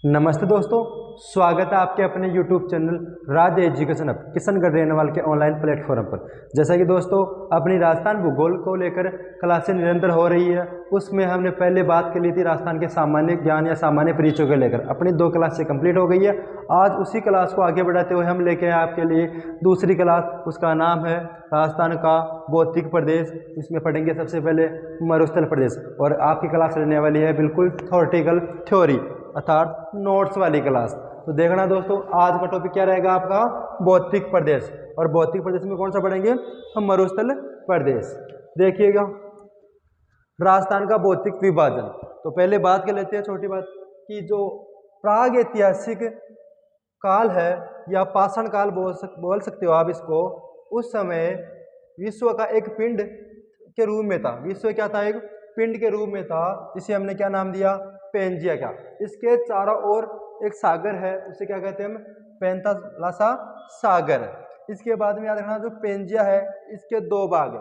नमस्ते दोस्तों, स्वागत है आपके अपने YouTube चैनल राज एजुकेशन अब किशनगढ़ रेनवाल के ऑनलाइन प्लेटफॉर्म पर। जैसा कि दोस्तों अपनी राजस्थान भूगोल को लेकर क्लासें निरंतर हो रही है, उसमें हमने पहले बात कर ली थी राजस्थान के सामान्य ज्ञान या सामान्य परिचयों को लेकर। अपनी 2 क्लास से कंप्लीट हो गई है। आज उसी क्लास को आगे बढ़ाते हुए हम लेके आए आपके लिए दूसरी क्लास। उसका नाम है राजस्थान का भौतिक प्रदेश। इसमें पढ़ेंगे सबसे पहले मरुस्थल प्रदेश, और आपकी क्लास रहने वाली है बिल्कुल थ्योरेटिकल थ्योरी अर्थात नोट्स वाली क्लास। तो देखना दोस्तों, आज का टॉपिक क्या रहेगा आपका, भौतिक प्रदेश। और भौतिक प्रदेश में कौन सा पढ़ेंगे हम, मरुस्थल प्रदेश। देखिएगा राजस्थान का भौतिक विभाजन। तो पहले बात कर लेते हैं छोटी बात कि जो प्राग ऐतिहासिक काल है या पाषाण काल बोल सकते हो आप इसको। उस समय विश्व का एक पिंड के रूप में था। विश्व क्या था, एक पिंड के रूप में था, जिसे हमने क्या नाम दिया, पेंजिया का। इसके चारों ओर एक सागर है, उसे क्या कहते हैं हम, पैंथालासा सागर। इसके बाद में याद रखना जो पेंजिया है इसके 2 भाग है,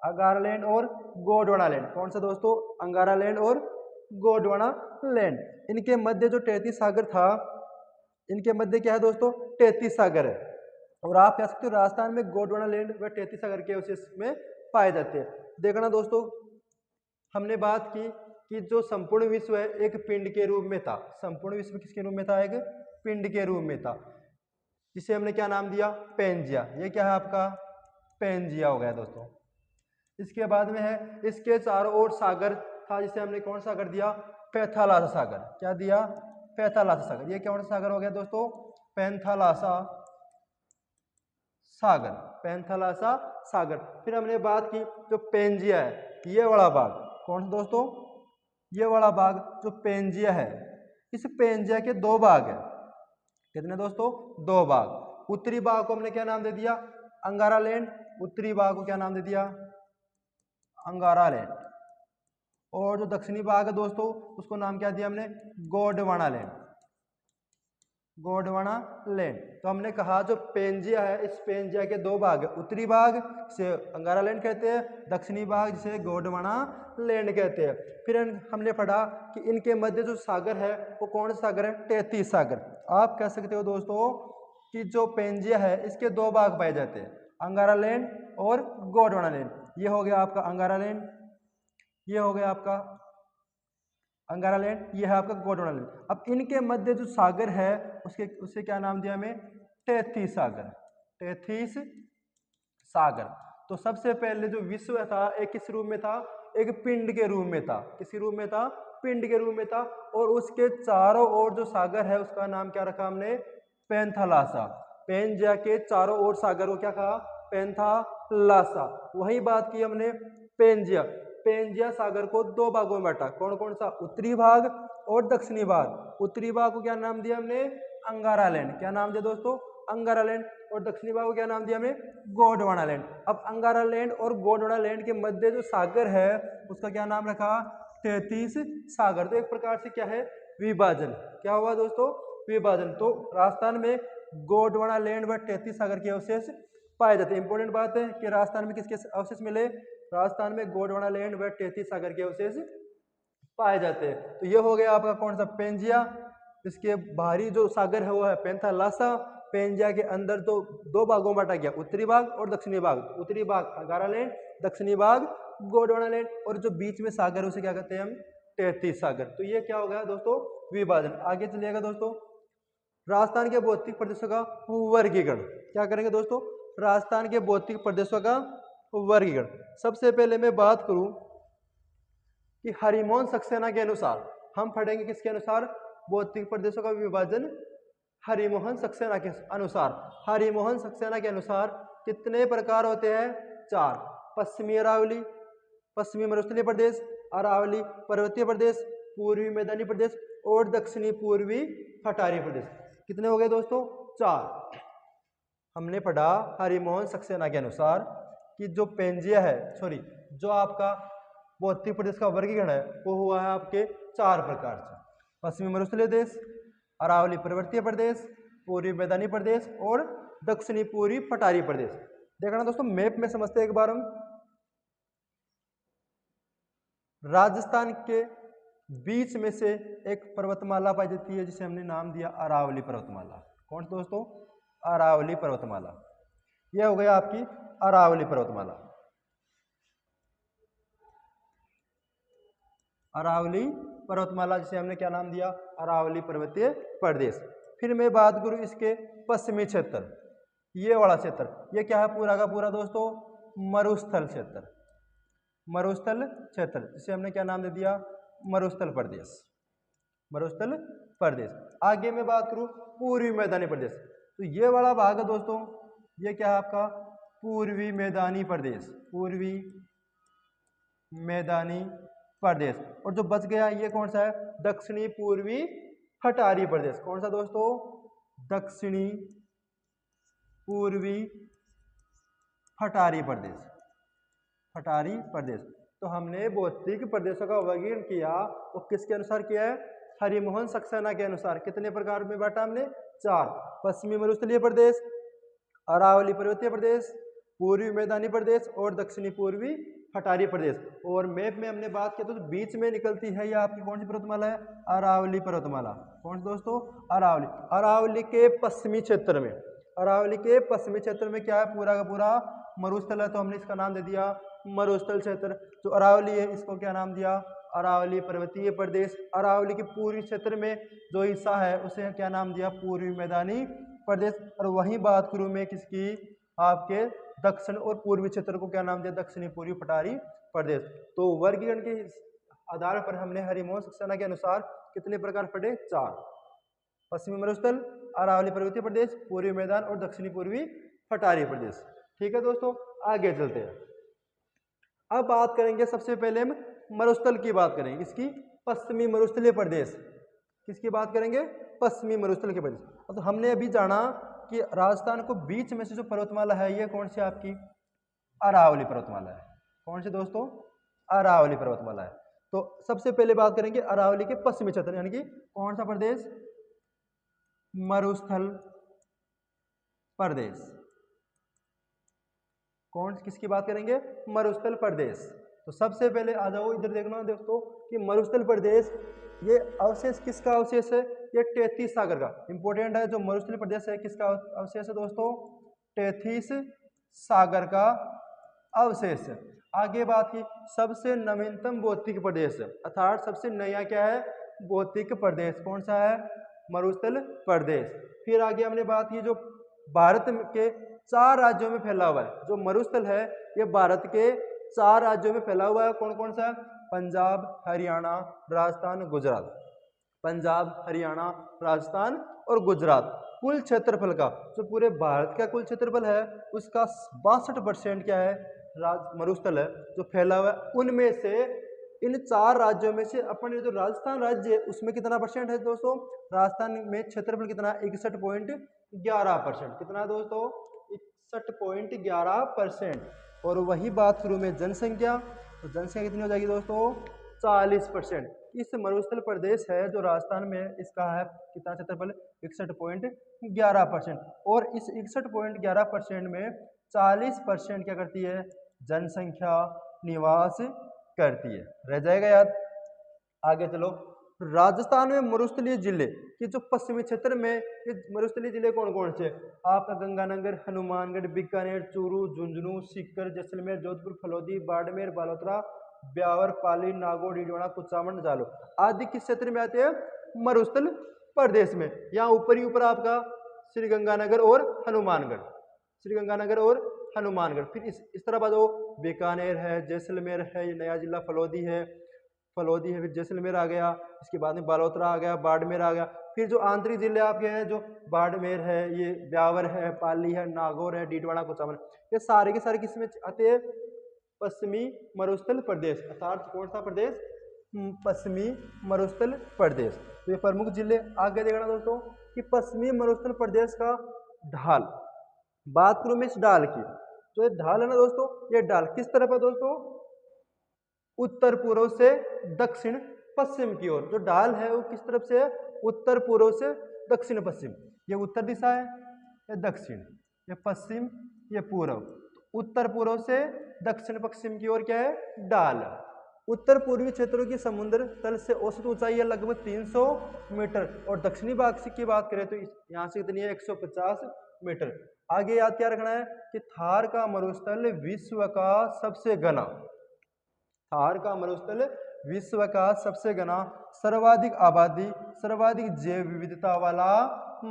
अंगारालैंड और गोंडवाना। कौन सा दोस्तों, अंगारालैंड और गोंडवाना। इनके मध्य जो 33 सागर था, इनके मध्य क्या है दोस्तों, 33 सागर है। और आप कह सकते हो राजस्थान में गोंडवाना व 33 सागर के अवशेष में पाए जाते हैं। देखना दोस्तों, हमने बात की कि जो संपूर्ण विश्व है एक पिंड के रूप में था। संपूर्ण विश्व किसके रूप में था, एक पिंड के रूप में था, जिसे हमने क्या नाम दिया, पेंजिया। ये क्या है आपका, पेंजिया हो गया दोस्तों। इसके बाद में है इसके चारों ओर सागर था, जिसे हमने कौन सा सागर दिया, पैंथालासा सागर। क्या दिया, पैंथालासा सागर। ये कौन सा सागर हो गया दोस्तों, पैंथालासा सागर, पैंथालासा सागर। फिर हमने बात की जो पेंजिया है, ये वाला भाग, कौन सा दोस्तों, ये वाला भाग जो पेंजिया है, इस पेंजिया के 2 भाग है। कितने दोस्तों, 2 भाग। उत्तरी भाग को हमने क्या नाम दे दिया, अंगारालैंड। उत्तरी भाग को क्या नाम दे दिया, अंगारालैंड। और जो दक्षिणी भाग है दोस्तों, उसको नाम क्या दिया हमने, गोंडवाना लैंड, गोंडवाना लैंड। तो हमने कहा जो पेंजिया है, इस पेंजिया के 2 भाग है, उत्तरी भाग जिसे अंगारा लैंड कहते हैं, दक्षिणी भाग जिसे गोंडवाना लैंड कहते हैं। फिर हमने पढ़ा कि इनके मध्य जो सागर है वो कौन सा सागर है, 33 सागर। आप कह सकते हो दोस्तों कि जो पेंजिया है इसके 2 भाग पाए जाते हैं, अंगारा लैंड और गोंडवाना लैंड। ये हो गया आपका अंगारा लैंड, ये हो गया आपका अंगारा लैंड, ये है आपका गोंडवाना लैंड। अब इनके मध्य जो सागर है उसे क्या नाम दिया हमें, 33 सागर, 33 सागर। तो सबसे पहले जो विश्व था एक किस रूप में था, एक पिंड के रूप में था। किस रूप में था, पिंड के रूप में था। और उसके चारों ओर जो सागर है उसका नाम क्या रखा हमने, पैंथालासा। पेंजिया के चारों ओर सागर को क्या कहा, पैंथालासा। वही बात की हमने पेंजिया। पेंजिया सागर को 2 भागों में बांटा, कौन कौन सा, उत्तरी भाग और दक्षिणी भाग। उत्तरी भाग को क्या नाम दिया हमने, अंगारा लैंड। क्या नाम दिया दोस्तों, अंगारा लैंड। और दक्षिणी भाग को क्या नाम दिया हमने, गोंडवाना लैंड। अब अंगारा लैंड और गोंडवाना लैंड के मध्य जो सागर है उसका क्या नाम रखा, 33 सागर। तो एक प्रकार से क्या है, विभाजन। क्या हुआ दोस्तों, विभाजन। तो राजस्थान में गोंडवाना लैंड व 33 सागर के अवशेष पाए जाते हैं। इंपॉर्टेंट बात है कि राजस्थान में किसके अवशेष मिले, राजस्थान में गोंडवाना लैंड व 33 सागर के अवशेष पाए जाते हैं। तो ये हो गया आपका कौन सा, पेंजिया। इसके बाहरी जो सागर है वो है पैंथालासा। पेंजिया के अंदर तो 2 भागों में बांटा गया, उत्तरी भाग और दक्षिणी भाग। उत्तरी भाग अंगारा लैंड, दक्षिणी भाग गोंडवाना लैंड। और जो बीच में सागर उसे क्या कहते हैं हम, 33 सागर। तो ये क्या हो गया दोस्तों, विभाजन। आगे चलिएगा दोस्तों, राजस्थान के भौतिक प्रदेशों का वर्गीकरण। क्या करेंगे दोस्तों, राजस्थान के भौतिक प्रदेशों का वर्गीकरण। सबसे पहले मैं बात करूं कि हरिमोहन सक्सेना के अनुसार, हम पढ़ेंगे किसके अनुसार, भौतिक प्रदेशों का विभाजन हरिमोहन सक्सेना के अनुसार। हरिमोहन सक्सेना के अनुसार कितने प्रकार होते हैं, 4। पश्चिमी अरावली, पश्चिमी मरुस्थलीय प्रदेश, अरावली पर्वतीय प्रदेश, पूर्वी मैदानी प्रदेश और दक्षिणी पूर्वी पठारी प्रदेश। कितने हो गए दोस्तों, 4। हमने पढ़ा हरिमोहन सक्सेना के अनुसार कि जो पेंजिया है, जो आपका भौतिक प्रदेश का वर्गीकरण है वो हुआ है आपके 4 प्रकार से, पश्चिमी मरुस्थलीय देश, अरावली पर्वतीय प्रदेश, पूर्वी मैदानी प्रदेश और दक्षिणी पूर्वी पठारी प्रदेश। देखना दोस्तों, मैप में समझते हैं एक बार हम। राजस्थान के बीच में से एक पर्वतमाला पाई जाती है जिसे हमने नाम दिया अरावली पर्वतमाला। कौन सी दोस्तों? अरावली पर्वतमाला। यह हो गया आपकी अरावली पर्वतमाला। अरावली पर्वतमाला जिसे हमने क्या नाम दिया? अरावली पर्वतीय प्रदेश। फिर मैं बात करूं इसके पश्चिमी क्षेत्र, ये वाला क्षेत्र, ये क्या है पूरा का पूरा दोस्तों? मरुस्थल क्षेत्र। मरुस्थल क्षेत्र जिसे हमने क्या नाम दे दिया? मरुस्थल प्रदेश। मरुस्थल प्रदेश। आगे मैं बात करूं पूर्वी मैदानी प्रदेश, तो ये वाला भाग है दोस्तों, ये क्या है आपका? पूर्वी मैदानी प्रदेश। पूर्वी मैदानी प्रदेश। और जो बच गया ये कौन सा है? दक्षिणी पूर्वी पठारी प्रदेश। कौन सा दोस्तों? दक्षिणी पूर्वी पठारी प्रदेश। पठारी प्रदेश। तो हमने भौतिक प्रदेशों का वर्गीकरण किया, वो किसके अनुसार किया है? हरिमोहन सक्सेना के अनुसार। कितने प्रकार में बांटा हमने? 4। पश्चिमी मरुस्थलीय प्रदेश, अरावली पर्वतीय प्रदेश, पूर्वी मैदानी प्रदेश और दक्षिणी पूर्वी पठारी प्रदेश। और मैप में हमने बात की तो बीच में निकलती है ये आपकी कौन सी पर्वतमाला है? अरावली पर्वतमाला। कौन सी दोस्तों? अरावली। अरावली के पश्चिमी क्षेत्र में, अरावली के पश्चिमी क्षेत्र में क्या है? पूरा का पूरा मरुस्थल है, तो हमने इसका नाम दे दिया मरुस्थल क्षेत्र। जो अरावली है इसको क्या नाम दिया? अरावली पर्वतीय प्रदेश। अरावली के पूर्वी क्षेत्र में जो हिस्सा है उसे क्या नाम दिया? पूर्वी मैदानी प्रदेश। और वहीं बात करूं मैं किसकी? आपके दक्षिण और पूर्वी क्षेत्र को क्या नाम दिया? दक्षिणी पूर्वी पठारी प्रदेश। तो वर्गीकरण के आधार पर हमने हरिमोहन सक्सेना के अनुसार कितने प्रकार पढ़े? 4। पश्चिमी मरुस्थल, अरावली पर्वतीय प्रदेश, पूर्वी मैदान और दक्षिणी पूर्वी पठारी प्रदेश। ठीक है दोस्तों, आगे चलते हैं। अब बात करेंगे, सबसे पहले हम मरुस्थल की बात करेंगे। इसकी पश्चिमी मरुस्थलीय प्रदेश। किसकी बात करेंगे? पश्चिमी मरुस्थल के प्रदेश। तो हमने अभी जाना कि राजस्थान को बीच में से जो पर्वतमाला है ये कौन सी आपकी? अरावली पर्वतमाला है। कौन सी दोस्तों? अरावली पर्वतमाला है। तो सबसे पहले बात करेंगे अरावली के पश्चिमी क्षेत्र, यानी कि कौन सा प्रदेश? मरुस्थल प्रदेश। कौन किसकी बात करेंगे? मरुस्थल प्रदेश। तो सबसे पहले आ जाओ इधर देखना दोस्तों कि मरुस्थल प्रदेश ये अवशेष किसका अवशेष है? ये टेथिस सागर का। इंपॉर्टेंट है, जो मरुस्थल प्रदेश है किसका अवशेष है दोस्तों? टेथिस सागर का अवशेष है। आगे बात की सबसे नवीनतम भौतिक प्रदेश, अर्थात सबसे नया क्या है? भौतिक प्रदेश। कौन सा है? मरुस्थल प्रदेश। फिर आगे हमने बात की जो भारत के 4 राज्यों में फैला हुआ है, जो मरुस्थल है ये भारत के 4 राज्यों में फैला हुआ है। कौन कौन सा है? पंजाब, हरियाणा, राजस्थान, गुजरात। पंजाब, हरियाणा, राजस्थान और गुजरात। कुल क्षेत्रफल का, जो पूरे भारत का कुल क्षेत्रफल है उसका 62% क्या है? मरुस्थल है जो फैला हुआ है। उनमें से इन 4 राज्यों में से अपने जो राजस्थान राज्य है उसमें कितना परसेंट है दोस्तों? राजस्थान में क्षेत्रफल कितना? 61.11%। कितना दोस्तों? 61.11%। और वही बात करूं मैं जनसंख्या, तो जनसंख्या कितनी हो जाएगी दोस्तों? 40%। इस मरुस्थल प्रदेश है जो राजस्थान में, इसका है कितना क्षेत्रफल? 61.11%। और इस 61.11% में 40% क्या करती है? जनसंख्या निवास करती है। रह जाएगा याद? आगे चलो। राजस्थान में मरुस्थलीय जिले कि जो पश्चिमी क्षेत्र में ये मरुस्थलीय जिले कौन कौन से? आपका गंगानगर, हनुमानगढ़, बीकानेर, चूरू, झुंझुनू, सीकर, जैसलमेर, जोधपुर, फलोदी, बाड़मेर, बालोतरा, ब्यावर, पाली, नागौर, डीडवाना, कुचामन, जालो आदि किस क्षेत्र में आते हैं? मरुस्थल प्रदेश में। यहाँ ऊपर ही ऊपर आपका श्रीगंगानगर और हनुमानगढ़, श्रीगंगानगर और हनुमानगढ़। फिर इस तरफ आ जाओ, बीकानेर है, जैसलमेर है, ये नया जिला फलोदी है, फलोदी है, फिर जैसलमेर आ गया, इसके बाद में बालोतरा आ गया, बाड़मेर आ गया। फिर जो आंतरिक जिले आपके हैं, जो बाड़मेर है, ये ब्यावर है, पाली है, नागौर है, डीडवाना, कुचामन, ये सारे के सारे किसमें आते हैं? पश्चिमी मरुस्थल प्रदेश। अर्थात कौन सा प्रदेश? पश्चिमी मरुस्थल प्रदेश। तो ये प्रमुख जिले। आगे देखना दोस्तों कि पश्चिमी मरुस्थल प्रदेश का ढाल, बात करूं मैं इस ढाल की, तो ये ढाल है ना दोस्तों, ये ढाल किस तरफ है दोस्तों? उत्तर पूर्व से दक्षिण पश्चिम की ओर। जो ढाल है वो किस तरफ से है? उत्तर पूर्व से दक्षिण पश्चिम। ये उत्तर दिशा है, ये दक्षिण, ये पश्चिम, ये पूर्व। उत्तर पूर्व से दक्षिण पश्चिम की ओर क्या है? ढाल। उत्तर पूर्वी क्षेत्रों की समुद्र तल से औसत ऊंचाई है लगभग 300 मीटर और दक्षिणी भाग की बात करें तो यहाँ से कितनी है 150 मीटर। आगे याद क्या रखना है कि थार का मरुस्थल विश्व का सबसे घना, थार का मरुस्थल विश्व का सबसे घना, सर्वाधिक आबादी, सर्वाधिक जैव विविधता वाला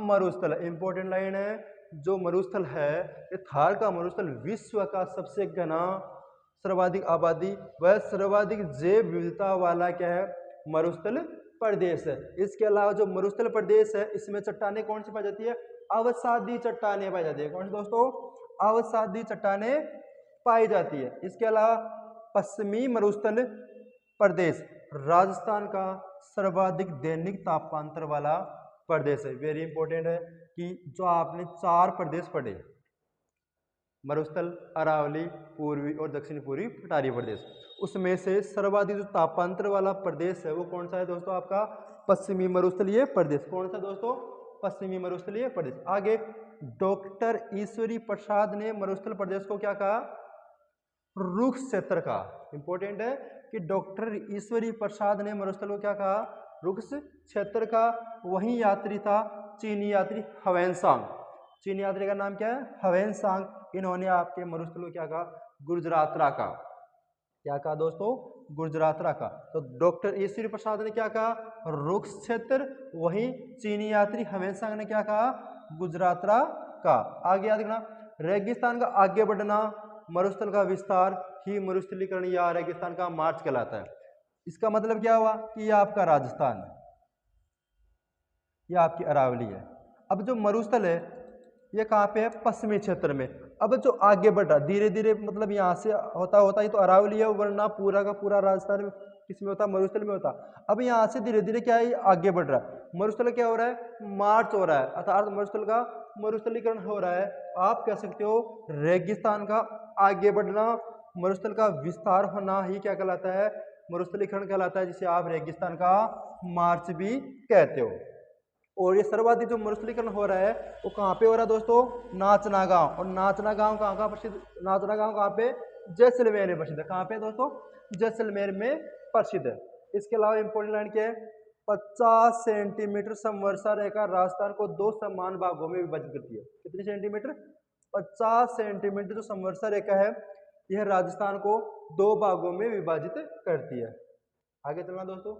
मरुस्थल। इंपॉर्टेंट लाइन है, जो मरुस्थल है ये थार का मरुस्थल विश्व का सबसे घना, सर्वाधिक आबादी व सर्वाधिक जैव विविधता वाला क्या है मरुस्थल प्रदेश है। इसके अलावा जो मरुस्थल प्रदेश है इसमें चट्टानें कौन सी पाई जाती है, अवसादी चट्टानें पाई जाती है। कौन सी दोस्तों, अवसादी चट्टानें पाई जाती है। इसके अलावा पश्चिमी मरुस्थल प्रदेश राजस्थान का सर्वाधिक दैनिक तापांतर वाला प्रदेश है। वेरी इंपॉर्टेंट है कि जो आपने 4 प्रदेश पढ़े, मरुस्थल, अरावली, पूर्वी और दक्षिण पूर्वी पठारी प्रदेश, उसमें से सर्वाधिक जो तापांतर वाला प्रदेश है वो कौन सा है दोस्तों, आपका पश्चिमी मरुस्थलीय प्रदेश। कौन सा दोस्तों, पश्चिमी मरुस्थलीय प्रदेश। आगे डॉक्टर ईश्वरी प्रसाद ने मरुस्थल प्रदेश को क्या कहा, रुक्ष क्षेत्र का। इंपॉर्टेंट है कि डॉक्टर ईश्वरी प्रसाद ने मरुस्थल को क्या कहा, रुक्ष क्षेत्र का। वही यात्री था चीनी यात्री ह्वेनसांग। चीनी यात्री का नाम क्या है, ह्वेनसांग। इन्होंने आपके मरुस्थल को क्या कहा, गुजरातरा का। क्या कहा दोस्तों, गुजरातरा का। तो डॉक्टर ईश्वरी प्रसाद ने क्या कहा, रुक्ष क्षेत्र। वही चीनी यात्री ह्वेनसांग ने क्या कहा, गुजरातरा का। आगे याद रखना, रेगिस्तान का आगे बढ़ना, मरुस्थल का विस्तार ही मरुस्थलीकरण या रेगिस्तान का मार्च कहलाता है। इसका मतलब क्या हुआ कि ये आपका राजस्थान है, ये आपकी अरावली है। अब जो मरुस्थल है ये कहाँ पे है, पश्चिमी क्षेत्र में। अब जो आगे बढ़ रहा धीरे धीरे, मतलब यहाँ से होता होता ही तो अरावली है, वरना पूरा का पूरा राजस्थान में किसमें होता, मरुस्थल में होता। अब यहाँ से धीरे धीरे क्या है, आगे बढ़ रहा है। मरुस्थल क्या हो रहा है, मार्च हो रहा है, अर्थात मरुस्थल का मरुस्थलीकरण हो रहा है। आप कह सकते हो रेगिस्तान का आगे बढ़ना, मरुस्थल का विस्तार होना ही क्या कहलाता है, मरुस्थलीकरण कहलाता है, जिसे आप रेगिस्तान का मार्च भी कहते हो। और ये सर्वाधिक जो मरुस्थलीकरण हो रहा है वो कहाँ पे हो रहा है दोस्तों, नाचना गांव। और नाचना गांव कहाँ प्रसिद्ध, नाचना गांव कहाँ पे, जैसलमेर में प्रसिद्ध है। कहाँ पे दोस्तों, जैसलमेर में प्रसिद्ध है। इसके अलावा इंपोर्टेंट लाइन क्या है, 50 सेंटीमीटर समवर्षा रेखा राजस्थान को 2 समान भागों में विभाजित करती है। कितनी सेंटीमीटर, 50 सेंटीमीटर जो समवर्षा रेखा है यह राजस्थान को 2 भागों में विभाजित करती है। आगे चलना दोस्तों,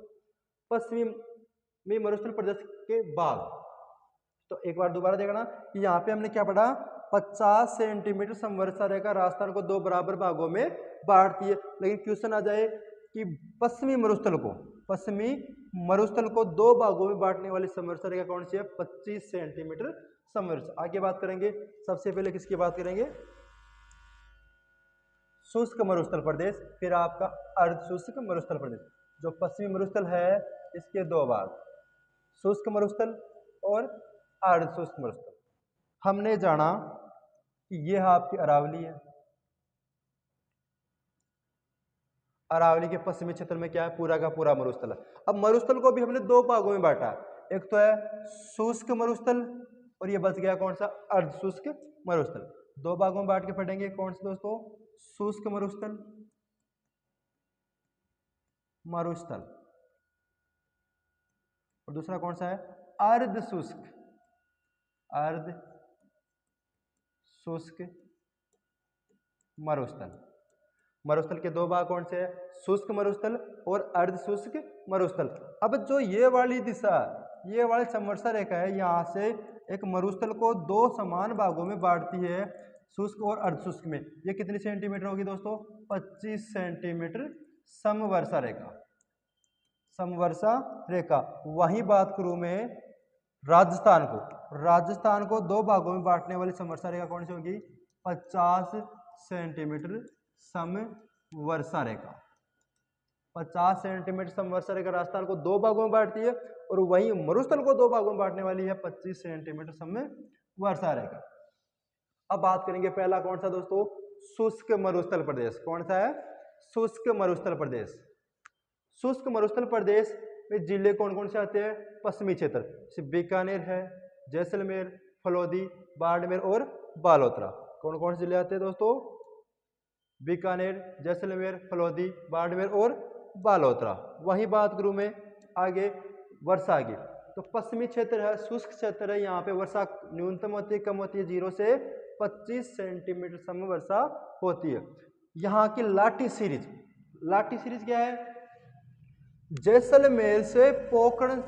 पश्चिमी मरुस्थल प्रदेश के बाद, तो एक बार दोबारा देखना कि यहाँ पे हमने क्या पढ़ा, 50 सेंटीमीटर समवर्षा रेखा राजस्थान को 2 बराबर भागों में बांटती है। लेकिन क्वेश्चन आ जाए कि पश्चिमी मरुस्थल को 2 भागों में बांटने वाली समवर्षा रेखा कौन सी है, 25 सेंटीमीटर समवर्षा। आगे बात करेंगे, सबसे पहले किसकी बात करेंगे, शुष्क मरुस्थल प्रदेश, फिर आपका अर्ध शुष्क मरुस्थल प्रदेश। जो पश्चिमी मरुस्थल है इसके 2 भाग, शुष्क मरुस्थल और अर्ध शुष्क मरुस्थल। हमने जाना कि यह आपकी अरावली है, अरावली के पश्चिमी क्षेत्र में क्या है, पूरा का पूरा मरुस्थल है। अब मरुस्थल को भी हमने 2 भागों में बांटा, एक तो है शुष्क मरुस्थल और ये बच गया कौन सा, अर्ध शुष्क मरुस्थल। 2 भागों में बांट के पढ़ेंगे, कौन सा दोस्तों, शुष्क मरुस्थल, और दूसरा कौन सा है, अर्ध शुष्क मरुस्थल। मरुस्थल के 2 भाग कौन से हैं, शुष्क मरुस्थल और अर्ध शुष्क मरुस्थल। अब जो ये वाली दिशा, ये वाली समवर्षा रेखा है, यहाँ से एक मरुस्थल को 2 समान भागों में बांटती है, शुष्क और अर्ध शुष्क में। ये कितनी सेंटीमीटर होगी दोस्तों, 25 सेंटीमीटर समवर्षा रेखा। वही बात करूं मैं राजस्थान को 2 भागों में बांटने वाली समवर्षा रेखा कौन सी होगी, 50 सेंटीमीटर समवर्षा रेखा। 50 सेंटीमीटर समवर्षा रेखा राजस्थान को 2 भागों में बांटती है, और वही मरुस्थल को 2 भागों में बांटने वाली है 25 सेंटीमीटर समवर्षा रेखा। अब बात करेंगे पहला कौन सा दोस्तों, शुष्क मरुस्थल प्रदेश। कौन सा है, शुष्क मरुस्थल प्रदेश। शुष्क मरुस्थल प्रदेश में जिले कौन कौन से आते हैं, पश्चिमी क्षेत्र, जैसे बीकानेर है, जैसलमेर, फलौदी, बाड़मेर और बालोतरा। कौन कौन से जिले आते हैं दोस्तों, बीकानेर, जैसलमेर, फलौदी, बाड़मेर और बालोतरा। वही बात करूँ मैं आगे वर्षा की, तो पश्चिमी क्षेत्र है, शुष्क क्षेत्र है, यहाँ पे वर्षा न्यूनतम होती है, कम होती है, 0 से 25 सेंटीमीटर समय वर्षा होती है। यहाँ की लाठी सीरीज, लाठी सीरीज क्या है? जैसलमेर से पोखरण,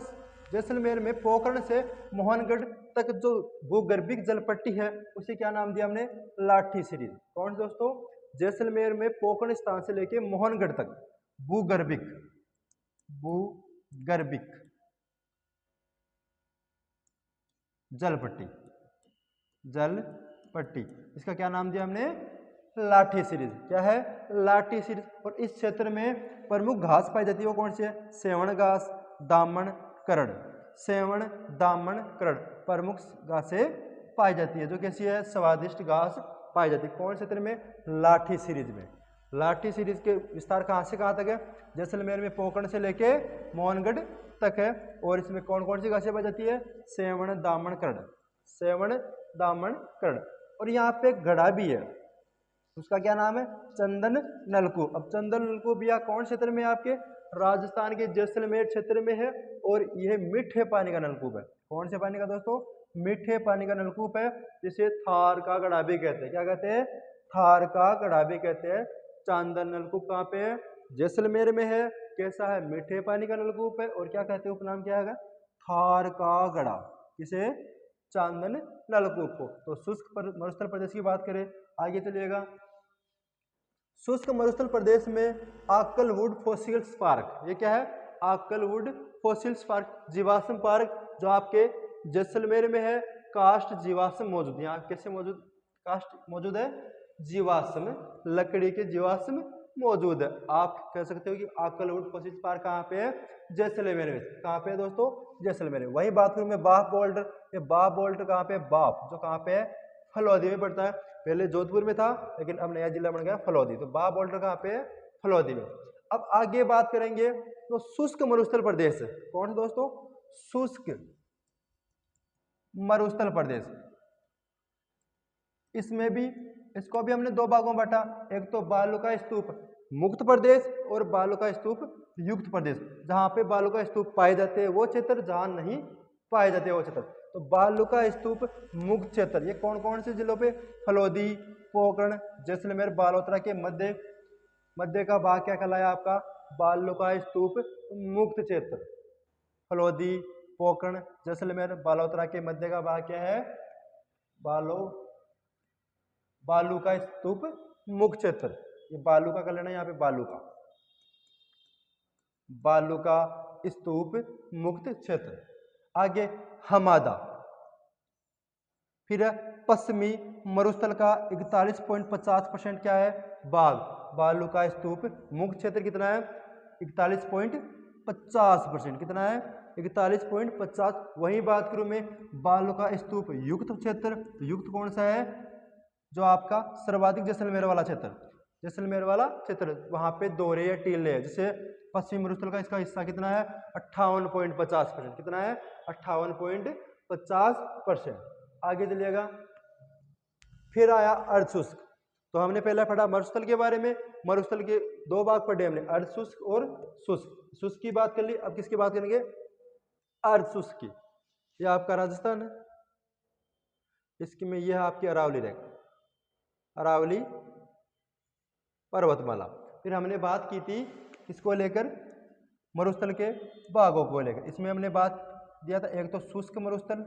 जैसलमेर में पोखरण से मोहनगढ़ तक जो भूगर्भिक जलपट्टी है उसे क्या नाम दिया हमने? लाठी सीरीज। कौन दोस्तों? जैसलमेर में पोखरण स्थान से लेके मोहनगढ़ तक भूगर्भिक, भूगर्भिक जलपट्टी, जलपट्टी, इसका क्या नाम दिया हमने? लाठी सीरीज। क्या है? लाठी सीरीज। और इस क्षेत्र में प्रमुख घास पाई जाती है, वो कौन सी है? सेवण घास, दामन, करड़। सेवण, दामन, करड़ प्रमुख घासें पाई जाती है, जो कैसी है? स्वादिष्ट घास पाई जाती है। कौन क्षेत्र में? लाठी सीरीज में। लाठी सीरीज के विस्तार कहाँ से कहाँ तक है? जैसलमेर में पोखरण से लेके मोहनगढ़ तक है। और इसमें कौन कौन सी घासें पाई जाती है? सेवण, दामन, करड़। सेवण, दामन, करड़। और यहाँ पे एक घड़ा भी है, उसका क्या नाम है? चंदन नलकूप। अब चंदन नलकूप यह कौन क्षेत्र में है? आपके राजस्थान के जैसलमेर क्षेत्र में है। और यह मीठे पानी का नलकूप है। कौन से पानी का दोस्तों? मीठे पानी का नलकूप है, जिसे थार का घड़ा भी कहते हैं। क्या कहते हैं? थार का घड़ा भी कहते हैं। चंदन नलकूप कहाँ पे है? जैसलमेर में है। कैसा है? मीठे पानी का नलकूप है। और क्या कहते हैं? उपनाम क्या है? थार का घड़ा। किसे? चंदन नलकूप को। तो शुष्क मरुस्थल प्रदेश की बात करें, आगे चलिएगा। शुष्क मरुस्थल प्रदेश में आकलवुड फॉसिल्स पार्क, ये क्या है? आकलवुड फॉसिल्स पार्क, जीवाश्म पार्क, जो आपके जैसलमेर में है। कास्ट जीवाश्म मौजूद, यहाँ कैसे मौजूद? कास्ट मौजूद है, जीवाश्म, लकड़ी के जीवाश्म मौजूद है। आप कह सकते हो कि आकलवुड फॉसिल्स पार्क कहाँ पे है? जैसलमेर में। कहाँ पे है दोस्तों? जैसलमेर में। वही बात करूँ मैं बाफ बोल्डर, ये बाफ बोल्डर कहाँ पे? बाफ, जो कहाँ पे है? फलौदी में पड़ता है। पहले जोधपुर में था, लेकिन अब नया जिला बन गया फलौदी। तो बाफ बोल्डर कहाँ पे है? फलौदी में। अब आगे बात करेंगे तो शुष्क मरुस्थल प्रदेश, कौन सा दोस्तों? शुष्क मरुस्थल प्रदेश। इसमें भी, इसको भी हमने दो भागों में बांटा, एक तो बालू का स्तूप मुक्त प्रदेश और बालू का स्तूप युक्त प्रदेश। जहां पे बालू का स्तूप पाए जाते हैं वो क्षेत्र, जहां नहीं पाए जाते वो क्षेत्र। तो बालू का स्तूप मुक्त क्षेत्र ये कौन कौन से जिलों पे? फलौदी, पोखरण, जैसलमेर, बालोतरा के मध्य, मध्य का भाग क्या कहलाया आपका? बालू का स्तूप मुक्त क्षेत्र। फलौदी, पोखरण, जैसलमेर, बालोतरा के मध्य का भाग क्या है? बालू का स्तूप मुक्त क्षेत्र। ये बालू का कर लेना, यहाँ पे बालू का, बालू का स्तूप मुक्त क्षेत्र। आगे हमादा, फिर पश्चिमी मरुस्थल का 41.50% क्या है? बाघ। बालू का स्तूप मुक्त क्षेत्र कितना है? 41.50%। कितना है? 41.50। वही बात करूं मैं बालू का स्तूप युक्त क्षेत्र, तो युक्त कौन सा है? जो आपका सर्वाधिक जैसलमेर वाला क्षेत्र, जैसलमेर वाला क्षेत्र, वहां पे दोहरे या टीले है। जैसे पश्चिमी मरुस्थल का इसका हिस्सा कितना है? 58.50%। कितना है? 58.50%। आगे चलिएगा। फिर आया अर्धशुष्क। तो हमने पहले पढ़ा मरुस्थल के बारे में, मरुस्थल के दो भाग पढ़े हमने, अर्धशुष्क और शुष्क। शुष्क की बात कर ली, अब किसकी बात करेंगे? अर्धशुष्क की। यह आपका राजस्थान है, इसकी में यह आपकी अरावली रेखा, अरावली पर्वतमाला। फिर हमने बात की थी इसको लेकर, मरुस्थल के भागों को लेकर। इसमें हमने बात दिया था, एक तो शुष्क मरुस्थल,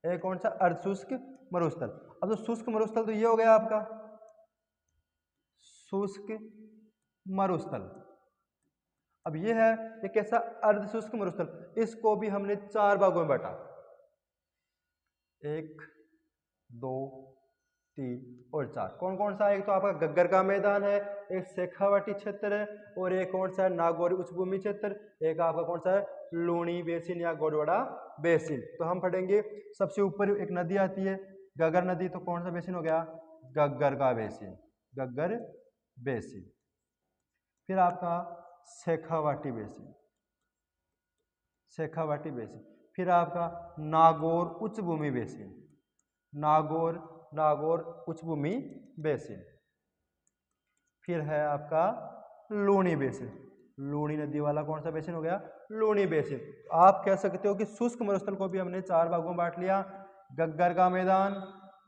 एक कौन सा? अर्धशुष्क मरुस्थल। अब तो शुष्क मरुस्थल तो ये हो गया आपका शुष्क मरुस्थल। अब ये है, ये कैसा? अर्धशुष्क मरुस्थल। इसको भी हमने चार भागों में बांटा, 1, 2, 3 और 4। कौन कौन सा? एक तो आपका गग्गर का मैदान है, एक शेखावाटी क्षेत्र है, और एक कौन सा है? नागौरी उच्चभूमि क्षेत्र, एक आपका कौन सा है? लूणी बेसिन या गोडवाड़ा बेसिन। तो हम पढ़ेंगे, सबसे ऊपर एक नदी आती है गग्गर नदी, तो कौन सा बेसिन हो गया? गग्गर का बेसिन, गग्गर बेसिन। फिर आपका शेखावाटी बेसिन, शेखावाटी बेसिन। फिर आपका नागौर उच्चभूमि बेसिन, नागौर उच्चभूमि बेसिन। फिर है आपका लूणी बेसिन, लूणी नदी वाला कौन सा बेसिन हो गया? लूणी बेसिन। आप कह सकते हो कि शुष्क मरुस्थल को भी हमने 4 भागों में बांट लिया, गग्गर का मैदान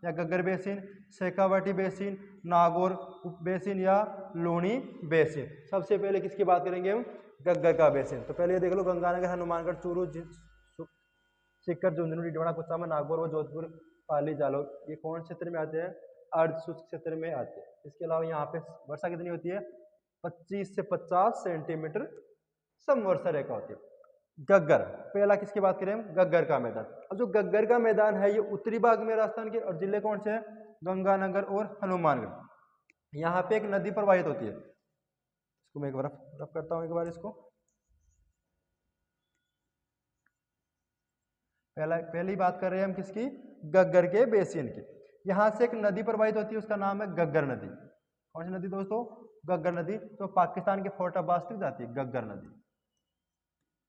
या गग्गर basin, Shekhawati basin, Nagaur basin या लूणी बेसिन। सबसे पहले किसकी बात करेंगे हम? गग्गर का बेसिन। तो पहले ये देख लो, गंगानगर, हनुमानगढ़, चूरू, सीकर, झुंझुनू, डीडवाना, कुचामन, नागौर और जोधपुर, पाली, जालौर, ये कौन क्षेत्र में आते हैं? अर्ध शुष्क क्षेत्र में आते हैं। इसके अलावा यहाँ पे वर्षा कितनी होती है? 25 से 50 सेंटीमीटर समवर्षा रेखा होती है। गग्गर, पहला किसकी बात करें हम? गग्गर का मैदान। अब जो गग्गर का मैदान है ये उत्तरी भाग में राजस्थान के, और जिले कौन से हैं? गंगानगर और हनुमानगढ़। यहाँ पे एक नदी प्रवाहित होती है, इसको मैं एक बार रफ करता हूँ एक बार इसको। पहली बात कर रहे हैं हम किसकी? गग्गर के बेसिन की। यहाँ से एक नदी प्रवाहित होती है, उसका नाम है गग्गर नदी। कौन सी नदी दोस्तों? गग्गर नदी। तो पाकिस्तान के फोर्टाबाद तक जाती है गग्गर नदी,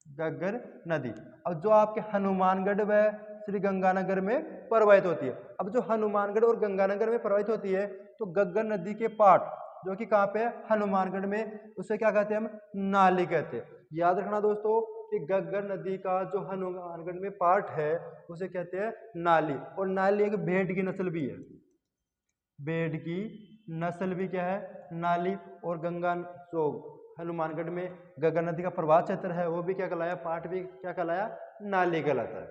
गग्गर नदी। अब जो आपके हनुमानगढ़ व श्री गंगानगर में प्रवाहित होती है। अब जो हनुमानगढ़ और गंगानगर में प्रवाहित होती है, तो गग्गर नदी के पाट जो कि कहाँ पे है? हनुमानगढ़ में, उसे क्या कहते हैं हम? नाली कहते हैं। याद रखना दोस्तों कि गग्गर नदी का जो हनुमानगढ़ में पार्ट है उसे कहते हैं नाली। और नाली एक भेड़ की नस्ल भी है, भेड़ की नस्ल भी क्या है? नाली। और गंगा जो हनुमानगढ़ में गग्गर नदी का प्रवाह क्षेत्र है वो भी क्या कहलाया? पार्ट भी क्या कहलाया? नाली कहलाता है।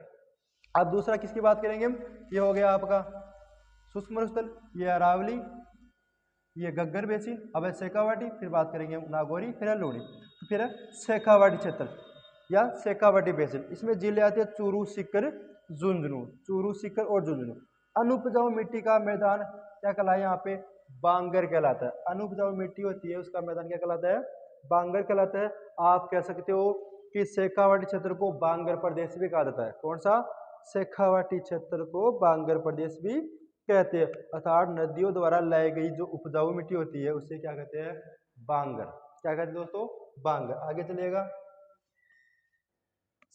अब दूसरा किसकी बात करेंगे हम? ये हो गया आपका शुष्क मरुस्थल, ये अरावली, ये गग्गर बेसिन। अब है शेखावाटी, फिर बात करेंगे हम नागौरी, फिर है लूणी, फिर है शेखावाटी क्षेत्र या शेखावाटी बेसिन। इसमें जिले आते हैं चूरू, सीकर, झुंझुनू, चूरू, सीकर और झुंझुनू। अनुपजाऊ मिट्टी का मैदान क्या कहलाया? यहाँ पे बांगर कहलाता है। अनुपजाऊ मिट्टी होती है उसका मैदान क्या कहलाता है? बांगर कहलाता है। आप कह सकते हो कि शेखावाटी क्षेत्र को बांगर प्रदेश भी कहा जाता है। कौन सा? शेखावाटी क्षेत्र को बांगर प्रदेश भी कहते हैं। अर्थात नदियों द्वारा लाई गई जो उपजाऊ मिट्टी होती है उसे क्या कहते हैं? बांगर। क्या कहते हैं दोस्तों? बांगर। आगे चलिएगा।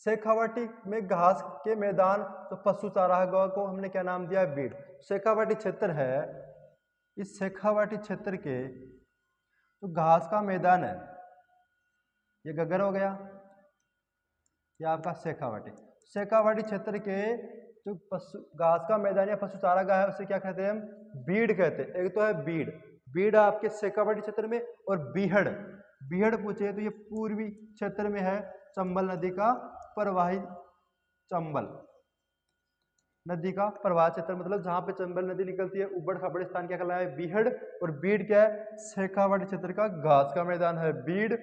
शेखावाटी में घास के मैदान, तो पशु चारागाह को हमने क्या नाम दिया? बीड़। शेखावाटी क्षेत्र है, इस शेखावाटी क्षेत्र के जो घास का मैदान है, ये गग्गर हो गया, ये आपका शेखावाटी। शेखावाटी क्षेत्र के जो पशु घास का मैदान या पशु चारागाह है उसे क्या कहते हैं हम? बीड़ कहते हैं। एक तो है बीड़, बीड़ आपके शेखावाटी क्षेत्र में, और बीहड़, बीहड़ पूछे तो ये पूर्वी क्षेत्र में है, चंबल नदी का प्रवाही, चंबल नदी का प्रवाह क्षेत्र, मतलब जहां पे चंबल नदी निकलती है, उबड़ खाबड़ स्थान क्या कहलाया है? बीहड़। और बीड़ क्या है? शेखावाटी क्षेत्र का घास का मैदान है बीड़,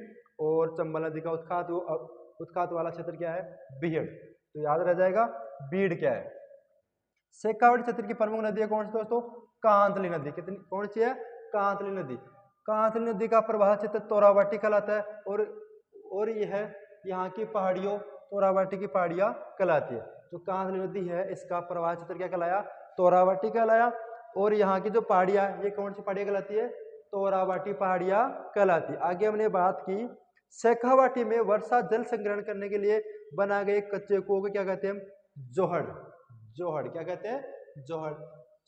और चंबल नदी का उत्खात वाला क्षेत्र क्या है? बीहड़। तो याद रह जाएगा बीड़ क्या है। शेखावाटी क्षेत्र की प्रमुख नदी कौन सी दोस्तों? कांतली नदी। कितनी कौन सी है? कांतली नदी। कांतली नदी का प्रवाह क्षेत्र तोरावाटी कहलाता है, और यह है यहाँ की पहाड़ियों, तोरावाटी की पहाड़ियाँ कहलाती है। जो कांतली नदी है इसका प्रवाह क्षेत्र क्या कहलाया? तोरावाटी कहलाया। और यहाँ की जो पहाड़ियाँ, ये कौन सी पहाड़ियाँ कहलाती है? तोरावाटी पहाड़ियाँ कहलाती है। आगे हमने बात की शेखावाटी में वर्षा जल संग्रहण करने के लिए बना गए कच्चे कुओं को क्या कहते हैं? जोहड़। जोहड़ क्या कहते हैं? जोहड़।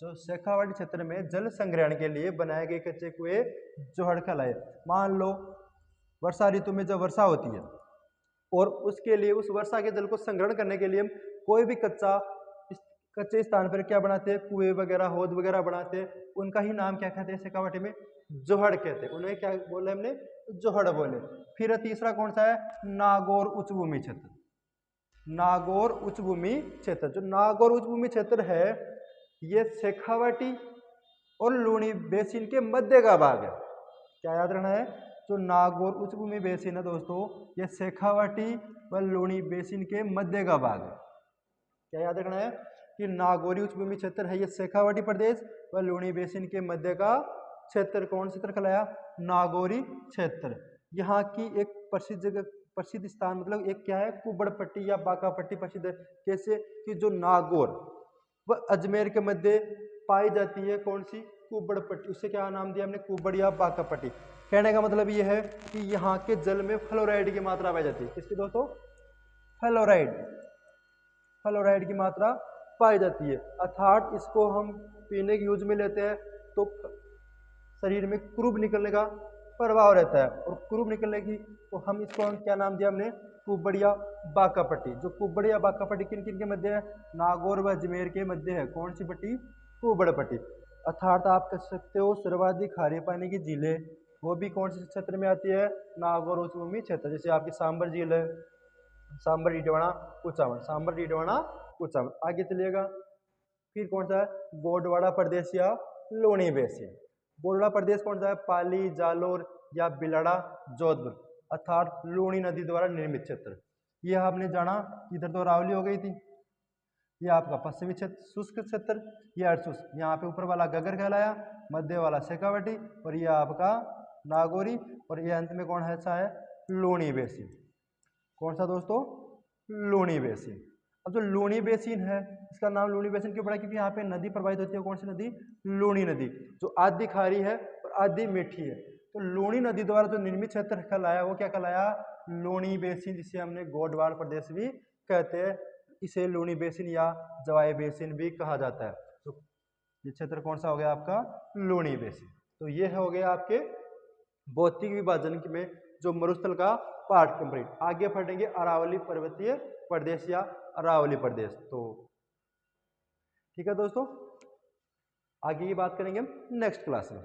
जो शेखावाटी क्षेत्र में जल संग्रहण के लिए बनाए गए कच्चे कुएं जोहड़ कहलाए। मान लो वर्षा ऋतु में जब वर्षा होती है और उसके लिए उस वर्षा के जल को संग्रहण करने के लिए हम कोई भी कच्चे स्थान पर क्या बनाते हैं? कुएं वगैरह, हौद वगैरह बनाते हैं। उनका ही नाम क्या कहते हैं शेखावाटी में? जोहड़ कहते हैं। उन्हें क्या बोले हमने? जोहड़ बोले। फिर तीसरा कौन सा है? नागौर उच्चभूमि क्षेत्र। नागौर उच्चभूमि क्षेत्र। जो नागौर उच्चभूमि क्षेत्र है ये शेखावाटी और लूणी बेसिन के मध्य का भाग है। क्या याद रखना है? जो नागौर उच्चभूमि बेसिन है दोस्तों, ये शेखावाटी व लूणी बेसिन के मध्य का भाग है। क्या याद रखना है? कि नागौरी उच्चभूमि क्षेत्र है ये शेखावाटी प्रदेश व लूणी बेसिन के मध्य का क्षेत्र। कौन क्षेत्र कहलाया? नागौरी क्षेत्र। यहाँ की एक प्रसिद्ध जगह, प्रसिद्ध स्थान, मतलब एक क्या है? कुबड़ पट्टी या बाका पट्टी प्रसिद्ध है। कैसे? कि जो नागौर व अजमेर के मध्य पाई जाती है कौन सी? कुबड़ पट्टी। उसे क्या नाम दिया हमने? कुबड़ या बाका पट्टी। कहने का मतलब ये है कि यहाँ के जल में फ्लोराइड की मात्रा पाई जाती है। किसकी दोस्तों? फ्लोराइड। फ्लोराइड की मात्रा पाई जाती है। अर्थात इसको हम पीने के यूज में लेते हैं तो शरीर में कुरूप निकलने का प्रभाव रहता है। और कुरूप निकलने की तो हम इसको क्या नाम दिया हमने, कुब्बड़िया बांका पट्टी। जो कुब्बड़िया बांका पट्टी किन किन के मध्य है, नागौर व अजमेर के मध्य है। कौन सी पट्टी, कुब्बड़ पट्टी। अर्थात आप कह सकते हो सर्वाधिक खारे पानी की झीलें वो भी कौन से क्षेत्र में आती है, नागौर उच्चभूमि क्षेत्र। जैसे आपकी सांबर झील है, सांबर डीडवाना कुचामन, सांबर डीडवाना कुचामन। आगे चलिएगा, फिर कौन सा है, गोंडवाना प्रदेश या लूणी बेसिन। गोंडवाना प्रदेश कौन सा है, पाली, जालोर या बिलाड़ा, जोधपुर, अर्थात लूणी नदी द्वारा निर्मित क्षेत्र। ये आपने जाना, इधर तो अरावली हो गई थी, ये आपका पश्चिमी क्षेत्र शुष्क क्षेत्र, ये अर्धशुष्क। यहाँ पे ऊपर वाला गगर कहलाया, मध्य वाला शेखावटी, और ये आपका नागौरी, और ये अंत में कौन है, सा है लूणी बेसिन। कौन सा दोस्तों, लूणी बेसिन। अब जो लूणी बेसिन है, इसका नाम लूणी बेसिन क्यों पड़ा, क्योंकि यहाँ पे नदी प्रवाहित होती है। कौन सी नदी, लूणी नदी, जो आधी खारी है और आधी मीठी है। तो लूणी नदी द्वारा जो निर्मित क्षेत्र कहलाया वो क्या कहलाया, लूणी बेसिन, जिसे हमने गोंडवाना प्रदेश भी कहते हैं। इसे लूणी बेसिन या जवाई बेसिन भी कहा जाता है। तो ये क्षेत्र कौन सा हो गया आपका, लूणी बेसिन। तो ये हो गया आपके भौतिक विभाजन में जो मरुस्थल का पार्ट कंप्लीट। आगे पढ़ेंगे अरावली पर्वतीय प्रदेश या अरावली प्रदेश। तो ठीक है दोस्तों, आगे की बात करेंगे हम नेक्स्ट क्लास में।